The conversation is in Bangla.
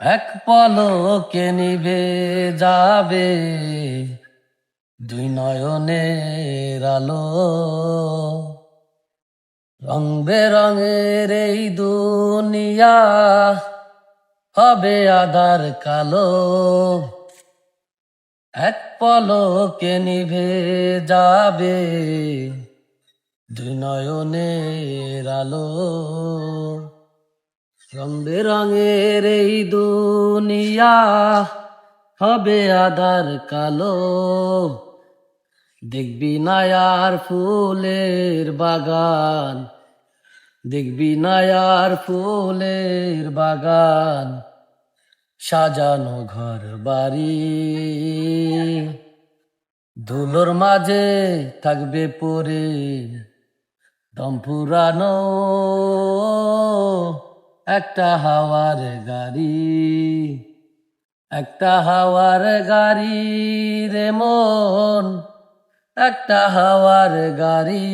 এক পলকে নিভে যাবে দুই নয়নের আলো। রং বেরঙের এই দুনিয়া হবে আধার কালো। এক পলকে নিভে যাবে দুই নয়নের আলো। রং বেরঙের এই দুনিয়া হবে আধার কালো। দেখবি না আর ফুলের বাগান, দেখবি না আর ফুলের বাগান, সাজানো ঘর বাড়ি। ধুলোর মাঝে থাকবে পরে দম ফুরানো একটা হাওয়ার গাড়ি। একটা হাওয়ার গাড়ি রে মন, একটা হাওয়ার গাড়ি।